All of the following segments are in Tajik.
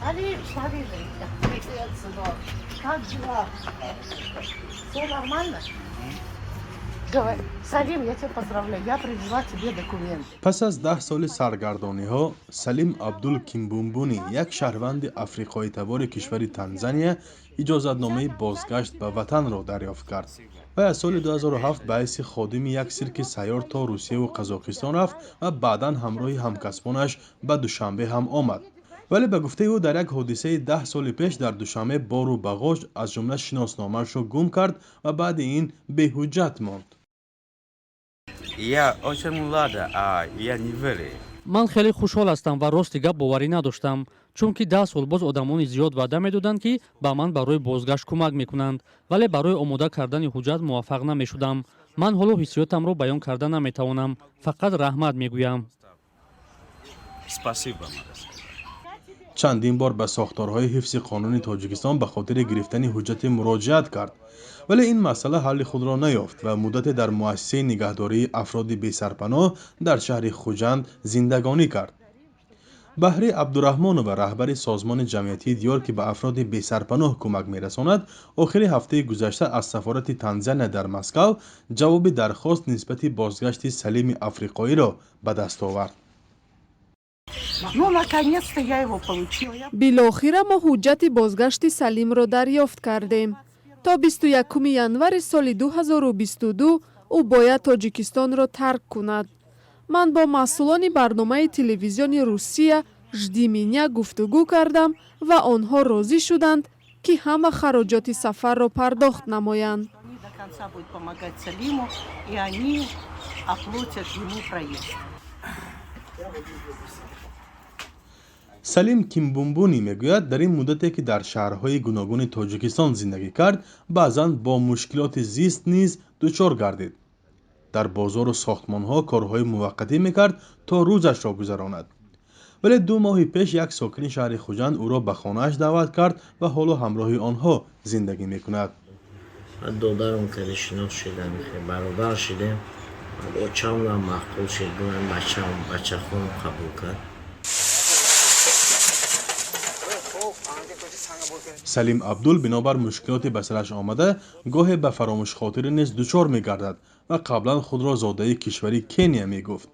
Смотри, привет, сынок. Как дела? Все нормально? Говори. Салим, я тебя поздравляю. Я привезла тебе документы. پس از 10 سال سرگردانی ها، سلیم عبدول کیمبومبونی یک شهروند افریقایی تبار کشور تانزانیا اجازتنامه بازگشت به وطن را دریافت کرد و از سال 2007 به حیث خادم یک سیرک سیار تا روسیه و قزاقستان رفت و بعدا همراه همکسبانش به دوشنبه هم آمد. ولی به گفته او در یک حادثه 10 سال پیش در دوشنبه بار و بغاج از جمله شناسنامه‌اش را گم کرد و بعد این به حجت ماند. ман хеле хушҳол ҳастам ва рости гап боварӣ надоштам, чунки 10 сол боз одамони зиёд ваъда медоданд, ки ба ман барои бозгашт кӯмак мекунанд, вале барои омода кардани ҳуҷҷат муваффақ намешудам. ман ҳоло ҳиссиётамро баён карда наметавонам, фақат раҳмат мегӯям. چندین بار به ساختارهای حفظ قانون تاجیکستان به خاطر گرفتن حجت مراجعت کرد، ولی این مسئله حل خود را نیافت و مدت در مؤسسه نگهداری افراد بی سرپناه در شهر خوجند زندگانی کرد. بهری عبدالرحمن و رهبر سازمان جمعیتی دیار که به افراد بی سرپناه کمک می‌رساند، آخر هفته گذشته از سفارت تانزانیا در مسکو جواب درخواست نسبت بازگشت سلیم افریقایی را به دست آورد. Ну, наконец-то я его получила. билохира мо ҳуҷҷати бозгашти салимро дарёфт кардем. то 21 январи соли 2022 ӯ бояд тоҷикистонро тарк кунад. ман бо масъулони барномаи телевизиони русия жди меня гуфтугӯ кардам ва онҳо розӣ шуданд ки ҳама хароҷоти сафарро пардохт намоянд. Они до конца будут помогать Салиму, и они оплатят ему проезд. سلیم کیمبومبونی میگوید در این مدتی که در شهرهای گوناگون تاجیکستان زندگی کرد، بعضاً با مشکلات زیست نیز دچار گردید. در بازار و ساختمان‌ها کارهای موقتی میکرد تا روزش را گذراند. ولی 2 ماه پیش یک ساکن شهر خوجند او را به خانه‌اش دعوت کرد و حالا همراه آنها زندگی میکند. من دادرم که شناخت شدم، برادر شدم، با چمنم مخطوط شدم، بچه خونم قبول کرد. سلیم عبدول بنابر مشکلات به سرش آمده گاهی به فراموش خاطری نیز دچار می‌گردد و قبلا خود را زاده کشوری کنیا می‌گفت.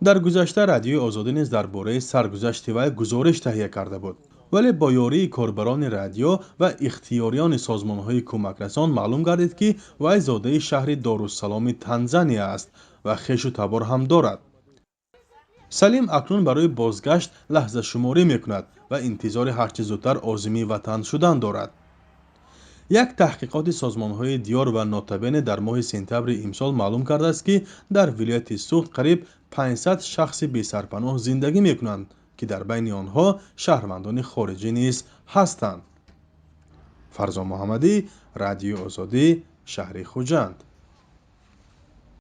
در گذشته رادیوی آزادی نیز درباره سرگذشت وی گزارش تهیه کرده بود، ولی با یاری کاربران رادیو و اختیاریان سازمان‌های کمکرسان معلوم گردید که وی زاده شهر دارالسلام تانزانیا است و خویش و تبار هم دارد. سلیم اکنون برای بازگشت لحظه شماری میکند و انتظار هرچه زودتر عازم وطن شدن دارد. یک تحقیقات سازمان‌های دیار و ناتبین در ماه سپتامبر امسال معلوم کرده است که در ولایت سوخت قریب 500 شخص بی سرپناه زندگی میکنند که در بین آنها شهروندان خارجی نیز هستند. فرزان محمدی، رادیو آزادی، شهر خوجند.